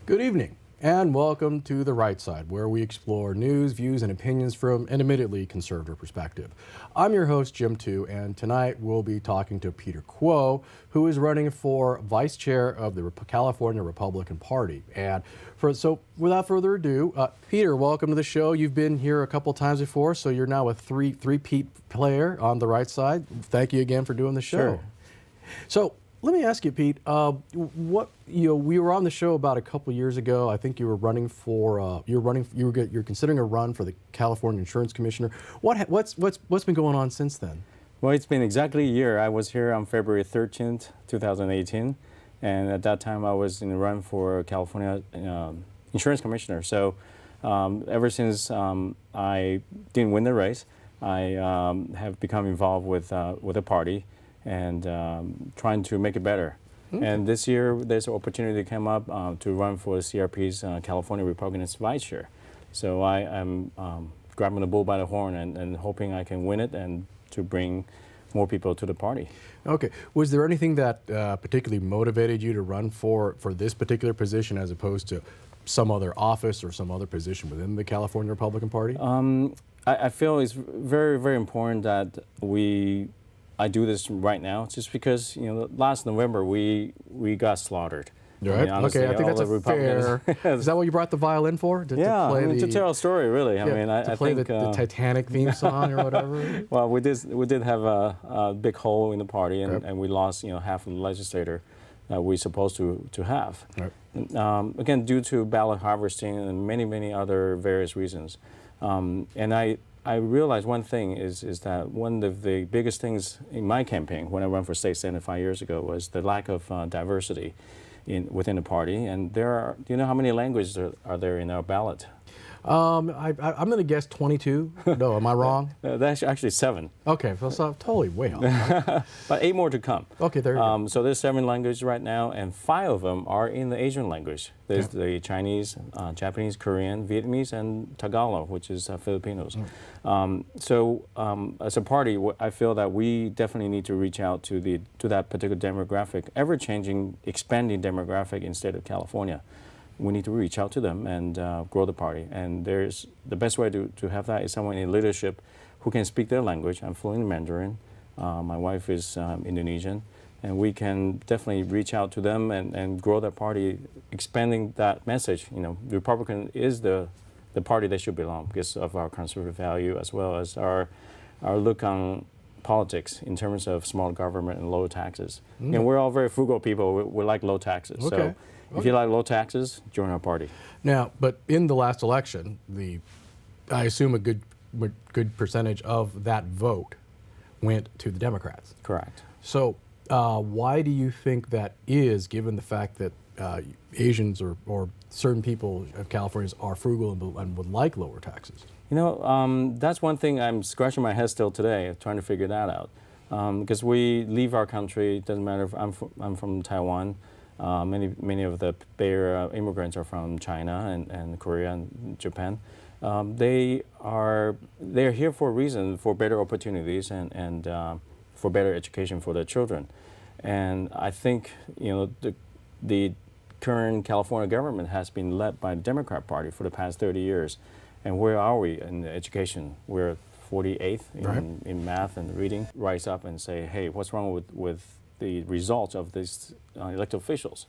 Good evening, and welcome to The Right Side, where we explore news, views, and opinions from an admittedly conservative perspective. I'm your host, Jim Tu, and tonight we'll be talking to Peter Kuo, who is running for vice chair of the California Republican Party. And so without further ado, Peter, welcome to the show. You've been here a couple times before, so you're now a three-peat player on The Right Side. Thank you again for doing the show. Sure. So let me ask you, Pete. We were on the show about a couple years ago. I think you were running for you're considering a run for the California Insurance Commissioner. What's been going on since then? Well, it's been exactly a year. I was here on February 13th, 2018, and at that time I was in the run for California Insurance Commissioner. So ever since I didn't win the race, I have become involved with the party and trying to make it better. Okay. And this year, there's an opportunity to come up to run for CRP's California Republicans Vice Chair. So I am grabbing the bull by the horn and hoping I can win it and to bring more people to the party. Okay. Was there anything that particularly motivated you to run for this particular position as opposed to some other office or some other position within the California Republican Party? I feel it's very, very important that I do this right now, just because last November we got slaughtered. Right. I mean, honestly, okay, I think that's a fair. Is that what you brought the violin for? To play to tell a story, really. Yeah, I play think the Titanic theme song or whatever. Well, we did have a big hole in the party, and we lost half of the legislator that we're supposed to have. Right. Again, due to ballot harvesting and many other various reasons, and I realized one thing is that one of the biggest things in my campaign when I ran for state senate 5 years ago was the lack of diversity within the party. And do you know how many languages are there in our ballot? I'm going to guess 22. No, am I wrong? That's actually 7. Okay, well, so totally way off. Right? But 8 more to come. Okay, there you go. So there's 7 languages right now, and 5 of them are in the Asian language. There's the Chinese, Japanese, Korean, Vietnamese, and Tagalog, which is Filipinos. So as a party, I feel that we definitely need to reach out to that particular demographic, ever-changing, expanding demographic in the state of California. We need to reach out to them and grow the party. And the best way to have that is someone in leadership who can speak their language. I'm fluent in Mandarin. My wife is Indonesian. And we can definitely reach out to them and grow the party, expanding that message. The Republican is the party that should belong because of our conservative value as well as our look on politics in terms of small government and low taxes. And we're all very frugal people. We like low taxes. Okay. So if you like low taxes, join our party. Now, but in the last election, I assume a good percentage of that vote went to the Democrats. Correct. So why do you think that is, given the fact that Asians or certain people of California are frugal and would like lower taxes? That's one thing I'm scratching my head still today, trying to figure that out. Because we leave our country, it doesn't matter if I'm from Taiwan. Many of the Bay Area immigrants are from China and Korea and Japan. They are here for a reason, for better opportunities and for better education for their children. And I think the current California government has been led by the Democrat Party for the past 30 years. And where are we in education? We're 48th in math and reading. Rise up and say, hey, what's wrong with the results of these elected officials?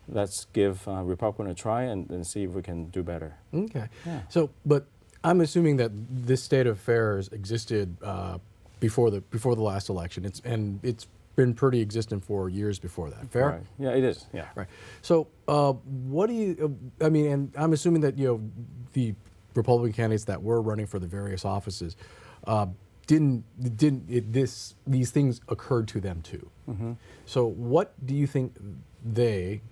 Let's give Republican a try and see if we can do better. Okay. Yeah. So, but I'm assuming that this state of affairs existed before the last election. It's been pretty existent for years before that. Fair? Right. Yeah, it is. Yeah. Right. So, what do you? I mean, and I'm assuming that the Republican candidates that were running for the various offices these things occurred to them too. So what do you think they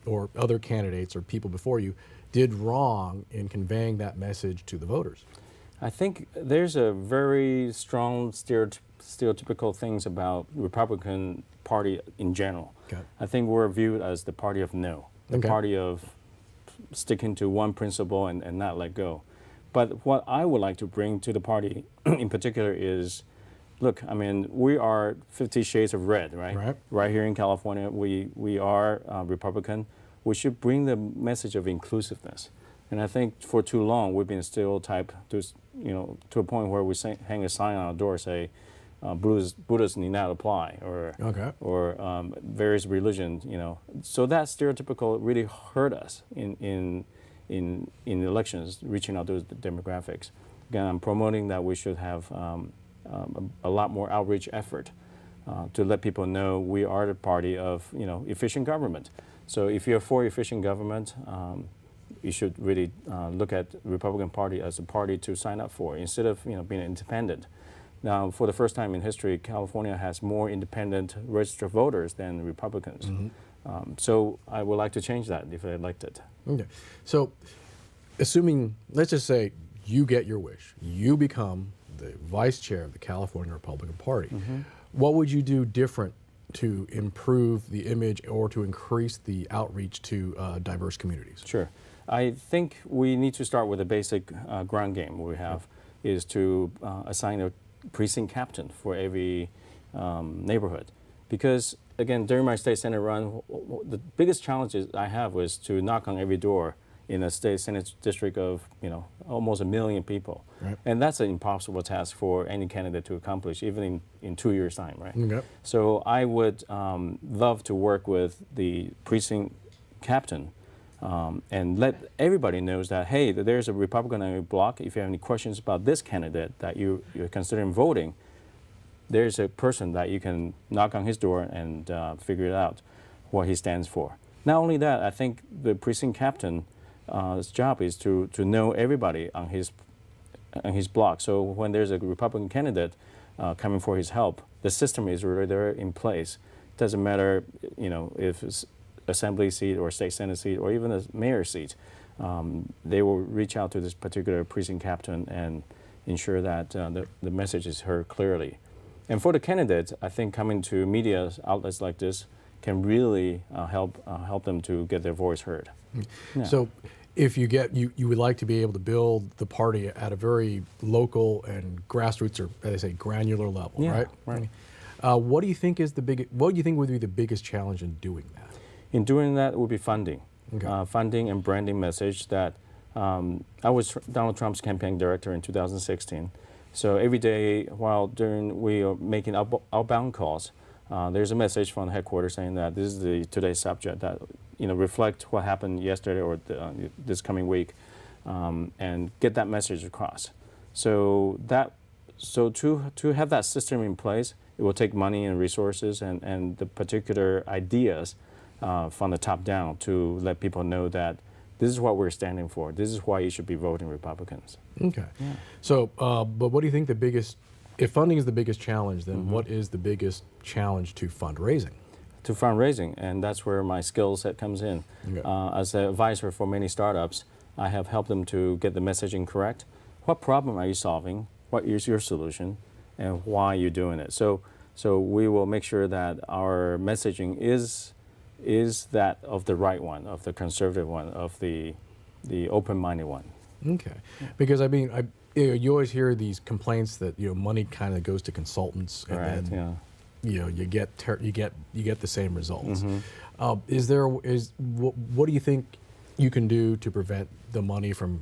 or other candidates or people before you did wrong in conveying that message to the voters? I think there's a very strong stereotypical things about Republican Party in general. Okay. I think we're viewed as the party of no, the party of sticking to one principle and not let go. But what I would like to bring to the party in particular is, look, I mean, we are 50 shades of red, right? Right here in California, we are Republican. we should bring the message of inclusiveness. And I think for too long we've been stereotyped to, to a point where we hang a sign on a door say, Buddhists need not apply, or various religions, So that stereotypical really hurt us in elections, reaching out to those demographics. Again, I'm promoting that we should have a lot more outreach effort to let people know we are the party of efficient government. So if you're for efficient government, you should really look at the Republican Party as a party to sign up for instead of being independent. Now, for the first time in history, California has more independent registered voters than Republicans. Mm-hmm. So I would like to change that if I elected. Okay. So assuming, let's just say you get your wish, you become the vice chair of the California Republican Party. Mm-hmm. What would you do different to improve the image or to increase the outreach to diverse communities? Sure. I think we need to start with a basic ground game we have, is to assign a precinct captain for every neighborhood. Because, again, during my state senate run, the biggest challenges I have was to knock on every door in a state senate district of almost 1 million people. Right. And that's an impossible task for any candidate to accomplish, even in 2 years' time, right? Okay. So I would love to work with the precinct captain and let everybody knows that, hey, there's a Republican on your block. If you have any questions about this candidate that you're considering voting, there's a person that you can knock on his door and figure it out what he stands for. Not only that, I think the precinct captain job is to know everybody on his block. So when there's a Republican candidate coming for his help, the system is already there in place. It doesn't matter, if it's assembly seat or state senate seat or even a mayor seat. They will reach out to this particular precinct captain and ensure that the message is heard clearly. And for the candidate, I think coming to media outlets like this can really help them to get their voice heard. Yeah. So if you would like to be able to build the party at a very local and grassroots, or as they say, granular level, yeah, right? What do you think would be the biggest challenge in doing that? In doing that would be funding. Okay. Funding and branding message that I was Donald Trump's campaign director in 2016. So every day while we are making outbound calls, there's a message from the headquarters saying that this is today's subject that reflect what happened yesterday or this coming week, and get that message across. So to have that system in place, it will take money and resources and the particular ideas from the top down to let people know that this is what we're standing for. This is why you should be voting Republicans. Okay. Yeah. So, but what do you think if funding is the biggest challenge, then mm-hmm. what is the biggest challenge to fundraising? To fundraising, and that's where my skill set comes in. Okay. As an advisor for many startups, I have helped them to get the messaging correct. What problem are you solving? What is your solution? And why are you doing it? So we will make sure that our messaging is that of the right one, of the conservative one, of the open-minded one. Okay, yeah. Because I mean, you always hear these complaints that money kind of goes to consultants, and right, then yeah. You get the same results. Mm-hmm. What do you think you can do to prevent the money from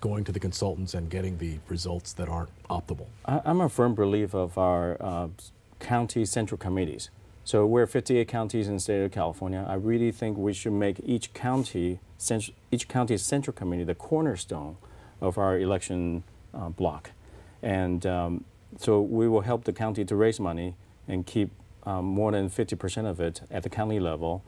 going to the consultants and getting the results that aren't optimal? I'm a firm believer of our county central committees. So we're 58 counties in the state of California. I really think we should make each county's central committee the cornerstone of our election block. And so we will help the county to raise money and keep more than 50% of it at the county level,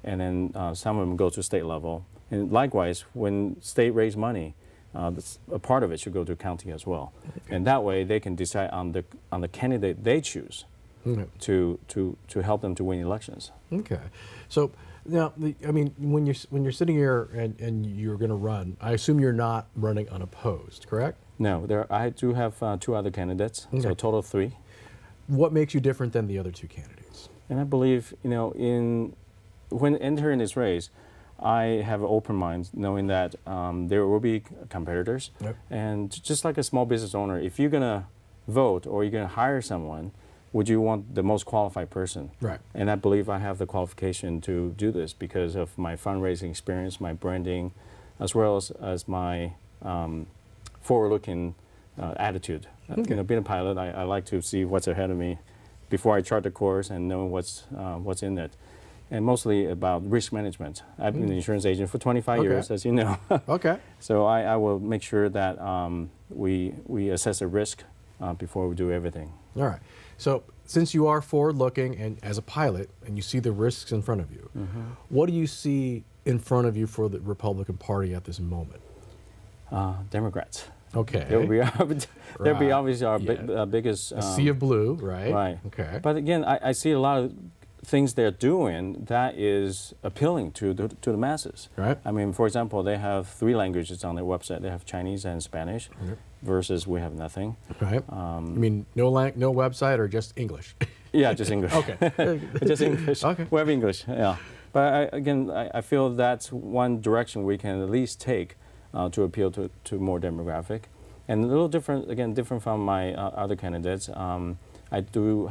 and then some of them go to state level. And likewise, when state raise money, a part of it should go to county as well. Okay. And that way they can decide on the candidate they choose. Okay. to help them to win elections. Okay, so now when you're sitting here and you're going to run, I assume you're not running unopposed, correct? No, I do have 2 other candidates, okay. So a total of 3. What makes you different than the other 2 candidates? And I believe when entering this race, I have an open mind, knowing that there will be competitors, yep. And just like a small business owner, if you're going to vote or you're going to hire someone, would you want the most qualified person? Right. And I believe I have the qualification to do this because of my fundraising experience, my branding, as well as my forward-looking attitude. Okay. You know, being a pilot, I like to see what's ahead of me before I chart the course and know what's in it. And mostly about risk management. I've been an insurance agent for 25 years, as you know. Okay. So I will make sure that we assess the risk before we do everything. All right. So since you are forward-looking and as a pilot and you see the risks in front of you, what do you see in front of you for the Republican Party at this moment? Democrats. Okay. They'll be obviously our biggest. A sea of blue, right? Right. Okay. But again, I see a lot of things they're doing that is appealing to the masses. Right. I mean, for example, they have 3 languages on their website. They have Chinese and Spanish, versus we have nothing. Right. You mean no website or just English? Yeah, just English. Okay. Just English. Okay. We have English, yeah. But I feel that's one direction we can at least take to appeal to more demographic. And a little different, again, different from my other candidates. I do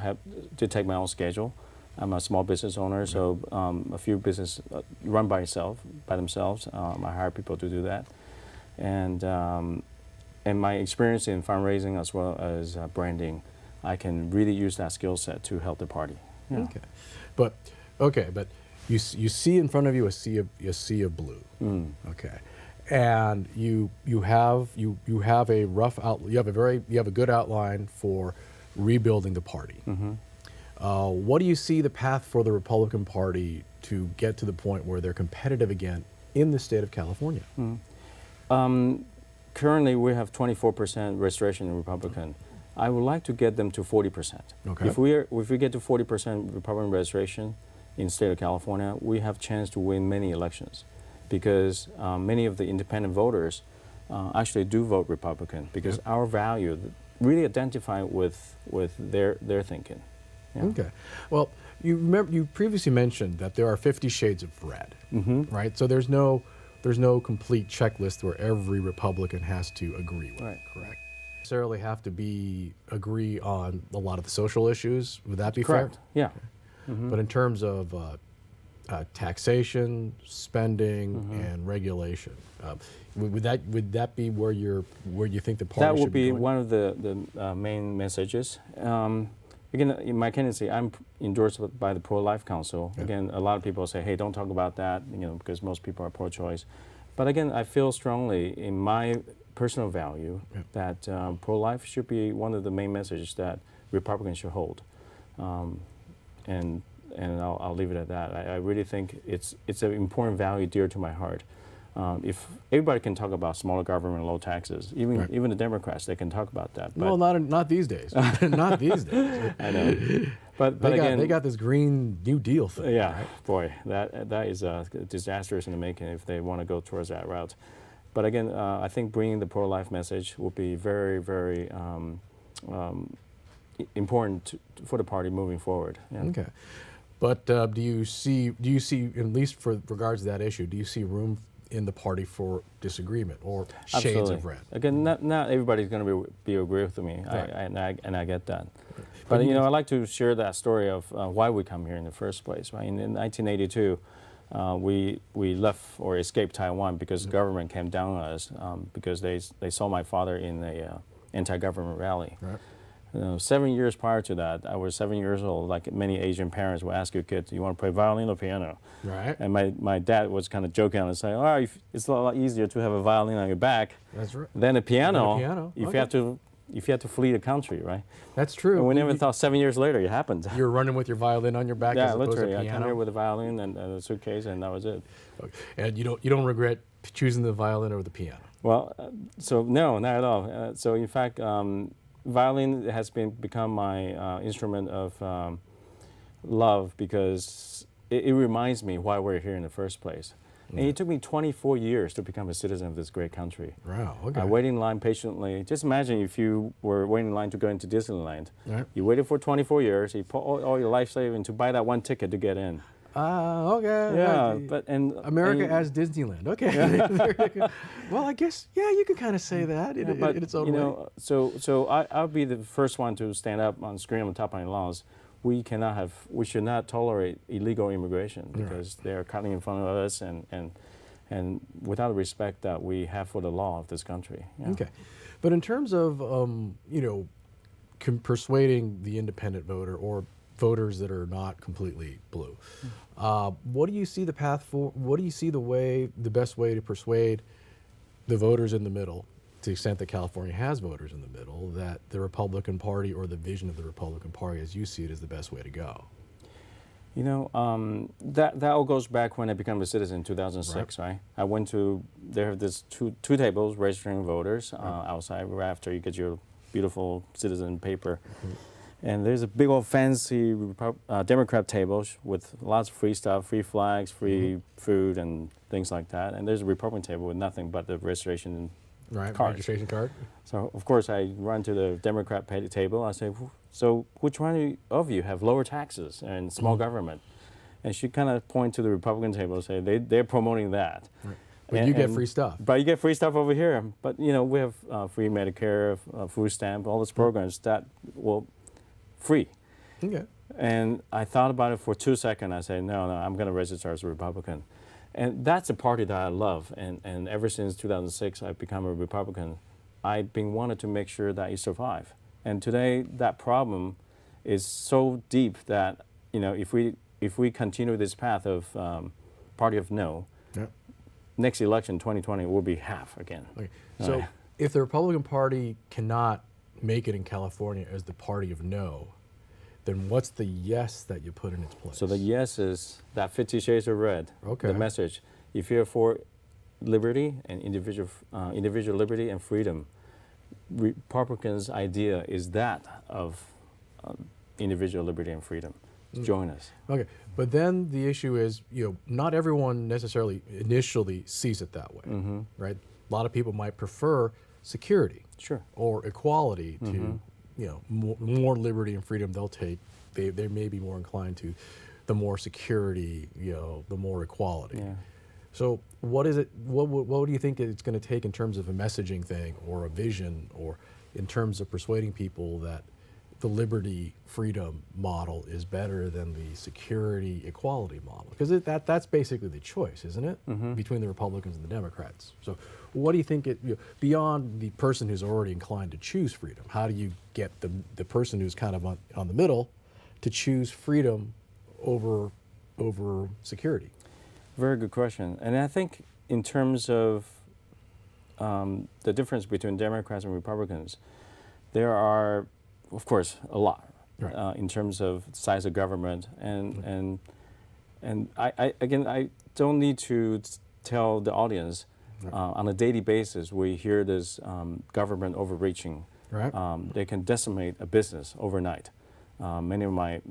take my own schedule. I'm a small business owner, so a few business run by themselves. I hire people to do that. And my experience in fundraising as well as branding, I can really use that skill set to help the party. Yeah. Okay. But you see in front of you a sea of blue. Okay. And you have a rough you have a good outline for rebuilding the party. What do you see the path for the Republican Party to get to the point where they're competitive again in the state of California? Currently, we have 24% registration in Republican. I would like to get them to 40%. Okay. If we get to 40% Republican registration in the state of California, we have chance to win many elections, because many of the independent voters actually do vote Republican because our value really identify with their thinking. Yeah. Okay. Well, you previously mentioned that there are 50 shades of red, right? So there's no complete checklist where every Republican has to agree with. Right. Correct. Necessarily have to agree on a lot of the social issues. Would that be Correct. fair? Yeah. But in terms of taxation, spending, and regulation, would that be where you think the party That should would be going? one of the main messages. Again, in my candidacy, I'm endorsed by the Pro-Life Council. Yeah. Again, a lot of people say, "Hey, don't talk about that," because most people are pro-choice. But again, I feel strongly in my personal value that pro-life should be one of the main messages that Republicans should hold. And I'll leave it at that. I really think it's an important value dear to my heart. If everybody can talk about smaller government, low taxes, even the Democrats, they can talk about that. But Well, not these days. Not these days. I know. But they got this Green New Deal thing. Yeah, right? boy, that is disastrous in the making if they want to go towards that route. But again, I think bringing the pro-life message will be very, very important for the party moving forward. Yeah. Okay. But do you see, at least for regards to that issue, do you see room in the party for disagreement or shades Absolutely. of red? Again, not everybody's going to be agree with me, Right. and I get that. But I like to share that story of why we come here in the first place. Right? In 1982, we left or escaped Taiwan because the government came down on us because they saw my father in a anti-government rally. Right. 7 years prior to that, I was 7 years old. Like many Asian parents will ask your kids, "You want to play violin or piano?" Right. And my dad was kind of joking and saying, "Oh, it's a lot easier to have a violin on your back That's right. than a piano. If Okay. you have to flee the country, right?" That's true. And we never thought 7 years later it happened. You're running with your violin on your back Yeah, as opposed literally. to I piano. came here with a violin and a suitcase, and that was it. Okay. And you don't regret choosing the violin over the piano. Well, so no, not at all. So in fact, violin has become my instrument of love because it reminds me why we're here in the first place. And it took me 24 years to become a citizen of this great country. Wow. Okay. I waited in line patiently. Just imagine if you were waiting in line to go into Disneyland. Right. You waited for 24 years. You put all your life savings to buy that one ticket to get in. Okay. Yeah, right. but and America and, as Disneyland. Okay. Well, I guess, yeah, you can kind of say that yeah, but in its own you way. know, I'll be the first one to stand up on scream on top of the laws. We should not tolerate illegal immigration because they are cutting in front of us and without the respect that we have for the law of this country. Yeah. Okay. But in terms of, persuading the independent voter or voters that are not completely blue, what do you see the path for? What do you see the best way to persuade the voters in the middle, to the extent that California has voters in the middle, that the Republican Party or the vision of the Republican Party, as you see it, is the best way to go? You know, that all goes back when I became a citizen in 2006, right? I went to, there have this two tables registering voters outside right after you get your beautiful citizen paper. And there's a big old fancy Democrat table with lots of free stuff, free flags, free food and things like that. And there's a Republican table with nothing but the registration card. Registration card. So, of course, I run to the Democrat table. I say, so which one of you have lower taxes and small government? And she kind of point to the Republican table and say, they're promoting that. Right. But you get free stuff. But you get free stuff over here. But, you know, we have free Medicare, food stamp, all those programs that, well, free. Okay. And I thought about it for 2 seconds. I said, no, I'm going to register as a Republican. And that's a party that I love. And ever since 2006, I've become a Republican. I've been wanted to make sure that you survive. And today, that problem is so deep that, you know, if we continue this path of party of no, next election, 2020, will be half again. Okay. So if the Republican Party cannot make it in California as the party of no, then what's the yes that you put in its place? So the yes is that 50 Shades of Red, okay. The message. If you're for liberty and individual liberty and freedom, Republicans' idea is that of individual liberty and freedom. Join us. Okay, but then the issue is, not everyone necessarily initially sees it that way, right? A lot of people might prefer security, or equality to, more liberty and freedom. They'll take. They may be more inclined to the more security, the more equality. Yeah. So what is it? What do you think it's going to take in terms of a messaging thing or a vision, or in terms of persuading people that the liberty freedom model is better than the security equality model? Because that's basically the choice, isn't it, between the Republicans and the Democrats? So what do you think, beyond the person who's already inclined to choose freedom, how do you get the person who's kind of on the middle to choose freedom over security? Very good question. And I think in terms of the difference between Democrats and Republicans, there are, of course, a lot in terms of size of government, and I don't need to tell the audience on a daily basis we hear this government overreaching. They can decimate a business overnight. Many of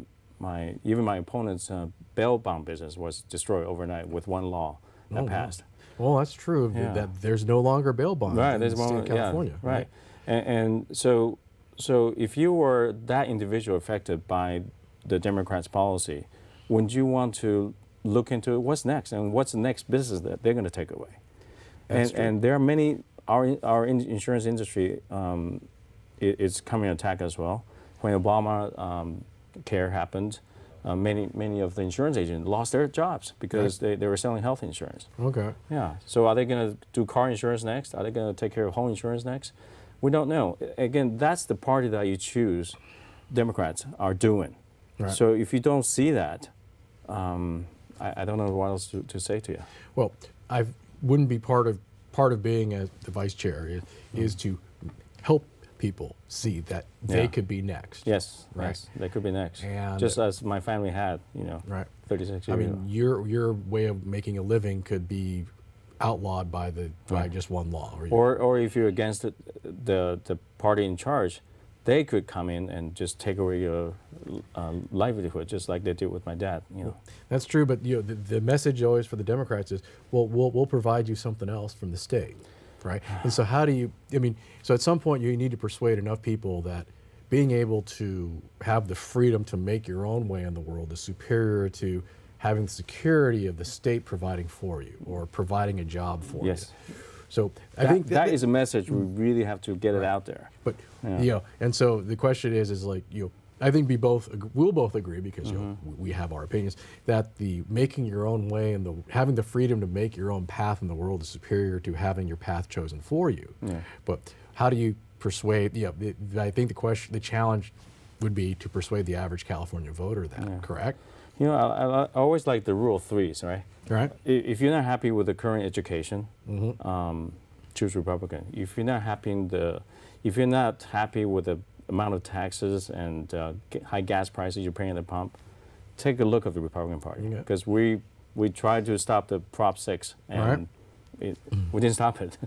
even my opponent's bail bond business was destroyed overnight with one law that passed. Well, that's true. That there's no longer bail bond in the state of California. Right. And so if you were that individual affected by the Democrats' policy, wouldn't you want to look into what's next and what's the next business that they're going to take away? And there are many, our insurance industry is coming attack as well. When Obama care happened, many of the insurance agents lost their jobs because they were selling health insurance. Okay. Yeah. So are they going to do car insurance next? Are they going to take care of home insurance next? We don't know. Again, that's the party that you choose. Democrats are doing. So if you don't see that, I don't know what else to say to you. Well, I wouldn't be part of being as the vice chair is to help people see that they could be next. Yes, yes, they could be next. And just as my family had, 36 years ago. I mean, your way of making a living could be outlawed by just one law. Or if you're against the party in charge, they could come in and just take away your livelihood, just like they did with my dad. That's true, but the message always for the Democrats is, well, we'll provide you something else from the state. Right? And so how do you, so at some point you need to persuade enough people that being able to have the freedom to make your own way in the world is superior to having the security of the state providing for you or providing a job for you. So I think that is a message we really have to get it out there. But and so the question is like I think we'll both agree because we have our opinions that the making your own way and having the freedom to make your own path in the world is superior to having your path chosen for you. But how do you persuade? I think the challenge would be to persuade the average California voter that, correct? I always like the rule of threes, right? Right. If you're not happy with the current education, choose Republican. If you're not happy with the amount of taxes and high gas prices you're paying at the pump, take a look at the Republican Party because we tried to stop the Prop 6 and we didn't stop it.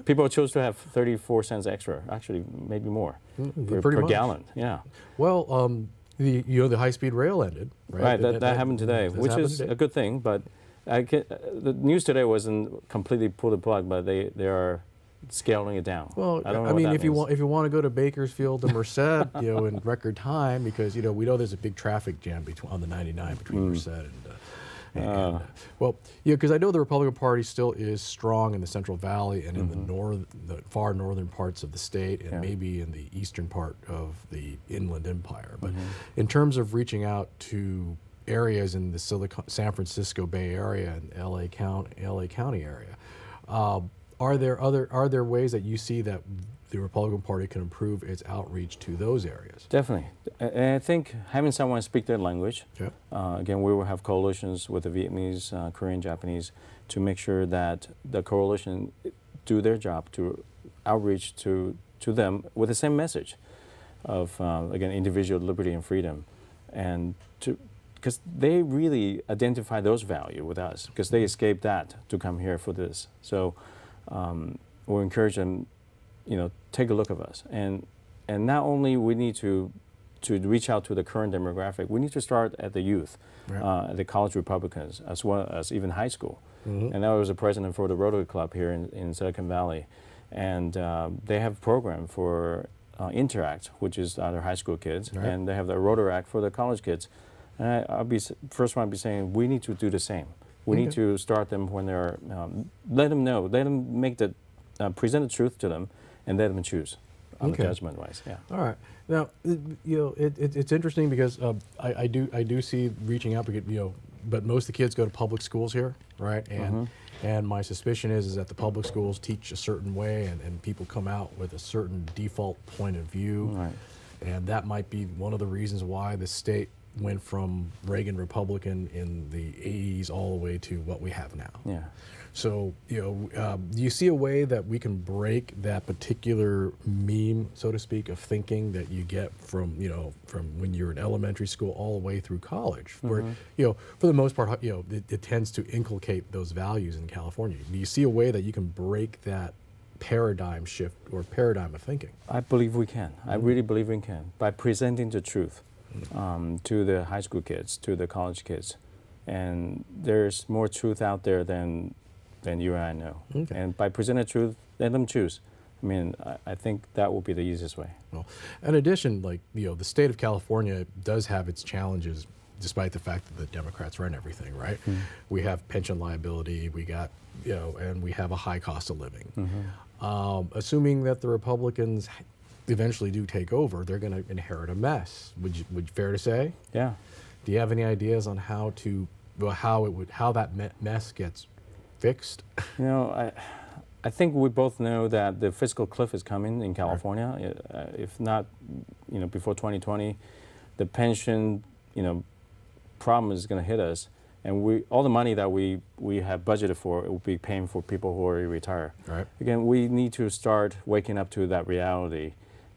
People chose to have 34 cents extra, actually maybe more per gallon. Yeah. Well, the high-speed rail ended. Right. That happened today, which is a good thing. But the news today wasn't completely pull the plug, but they are scaling it down. Well, I mean, if you want to go to Bakersfield to Merced, in record time, because we know there's a big traffic jam on the 99 between Merced and well, because I know the Republican Party still is strong in the Central Valley and in the far northern parts of the state, and maybe in the eastern part of the Inland Empire. But in terms of reaching out to areas in the San Francisco Bay Area and LA County area, are there ways that you see that the Republican Party can improve its outreach to those areas? Definitely. And I think having someone speak their language, again, we will have coalitions with the Vietnamese, Korean, Japanese to make sure that the coalition do their job to outreach to them with the same message of, again, individual liberty and freedom. And because they really identify those values with us because they escaped that to come here for this. So we'll encourage them, take a look at us. And not only we need to reach out to the current demographic, we need to start at the youth, the college Republicans, as well as even high school. And I was a president for the Rotary Club here in Silicon Valley. And they have a program for Interact, which is their high school kids, and they have the Rotaract for the college kids. And I'll be first one to be saying we need to do the same. We need to start them when they're, let them know, let them make the, present the truth to them, and let them choose on the judgment-wise. All right. Now, it's interesting because I do see reaching out, but most of the kids go to public schools here, right? And my suspicion is that the public schools teach a certain way, and people come out with a certain default point of view, and that might be one of the reasons why the state went from Reagan Republican in the 80s all the way to what we have now. So, do you see a way that we can break that particular meme, so to speak, of thinking that you get from when you're in elementary school all the way through college, where, for the most part, it tends to inculcate those values in California. Do you see a way that you can break that paradigm shift or paradigm of thinking? I believe we can. I really believe we can, by presenting the truth to the high school kids, to the college kids. And there's more truth out there than you and I know. And by presenting the truth, let them choose. I mean, I think that will be the easiest way. Well, in addition, the state of California does have its challenges, despite the fact that the Democrats run everything, right? We have pension liability, we got, and we have a high cost of living. Assuming that the Republicans eventually do take over, they're going to inherit a mess. Would you fair to say? Yeah. Do you have any ideas on how that mess gets fixed? I think we both know that the fiscal cliff is coming in California. If not, before 2020, the pension, problem is going to hit us, and all the money that we have budgeted for, it will be paying for people who already retire. Again, we need to start waking up to that reality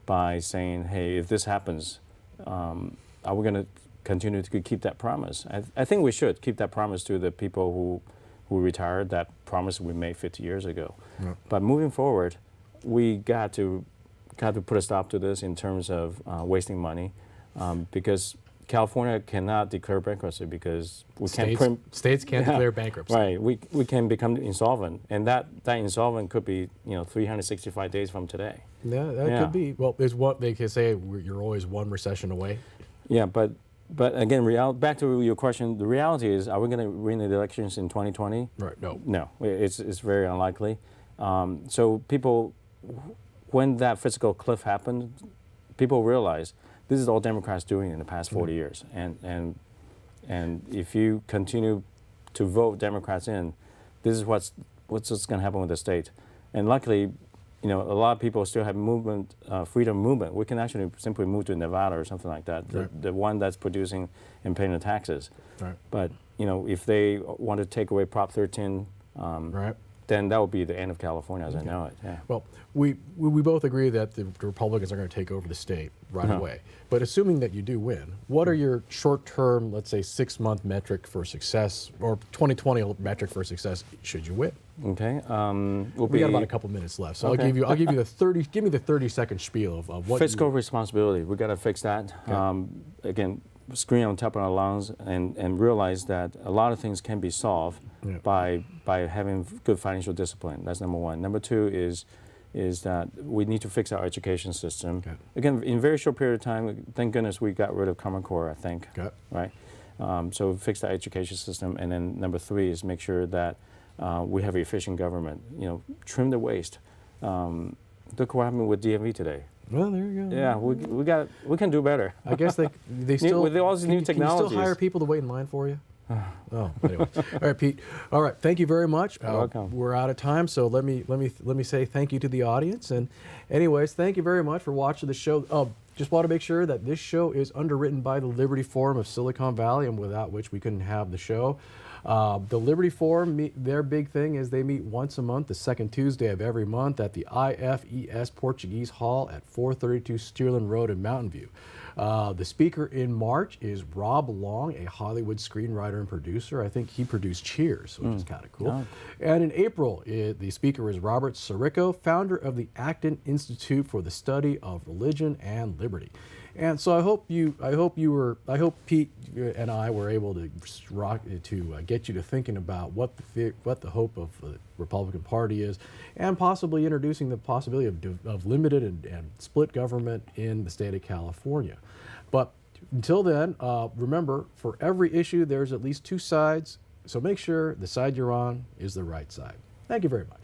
by saying, hey, if this happens, are we going to continue to keep that promise? I think we should keep that promise to the people who retired, that promise we made 50 years ago. But moving forward, we got to put a stop to this in terms of wasting money, because California cannot declare bankruptcy because we states can't declare bankruptcy. Right, we can become insolvent, and that insolvent could be 365 days from today. Yeah, that could be. Well, there's what they can say. You're always one recession away. Yeah, but But again, back to your question, the reality is, are we going to win the elections in 2020? Right. No. No, it's very unlikely. So people, when that physical cliff happened, people realized this is all Democrats doing in the past 40 years. And if you continue to vote Democrats in, this is what's going to happen with the state. And luckily, you know, a lot of people still have movement, freedom movement. We can actually simply move to Nevada or something like that, the one that's producing and paying the taxes. Right. But, you know, if they want to take away Prop 13, then that would be the end of California as I know it. Yeah. Well, we both agree that the Republicans are going to take over the state right away. But assuming that you do win, what are your short-term, let's say 6-month metric for success, or 2020 metric for success should you win? Okay. We got about a couple minutes left, so I'll give you the 30. Give me the 30-second spiel of what fiscal responsibility. We got to fix that. Okay. Again, screen on top of our lungs and realize that a lot of things can be solved by having good financial discipline. That's number one. Number two is that we need to fix our education system. Okay. Again, in a very short period of time, thank goodness we got rid of Common Core, I think. Okay. Right? So fix the education system. And then number three is make sure that we have efficient government. You know, trim the waste. Look what happened with DMV today. Well, there you go. Yeah, we can do better. I guess they still with all these new technologies. Can you still hire people to wait in line for you? Oh, anyway. All right, Pete. All right, thank you very much. You're welcome. We're out of time, so let me say thank you to the audience. And anyways, thank you very much for watching the show. Just want to make sure that this show is underwritten by the Liberty Forum of Silicon Valley, and without which we couldn't have the show. The Liberty Forum, their big thing is they meet once a month, the second Tuesday of every month at the IFES Portuguese Hall at 432 Stearland Road in Mountain View. The speaker in March is Rob Long, a Hollywood screenwriter and producer. I think he produced Cheers, which is kind of cool. Oh. And in April, the speaker is Robert Sirico, founder of the Acton Institute for the Study of Religion and Liberty. And so I hope Pete and I were able to get you to thinking about what the hope of the Republican Party is, and possibly introducing the possibility of limited and split government in the state of California. But until then, remember, for every issue there's at least two sides. So make sure the side you're on is the right side. Thank you very much.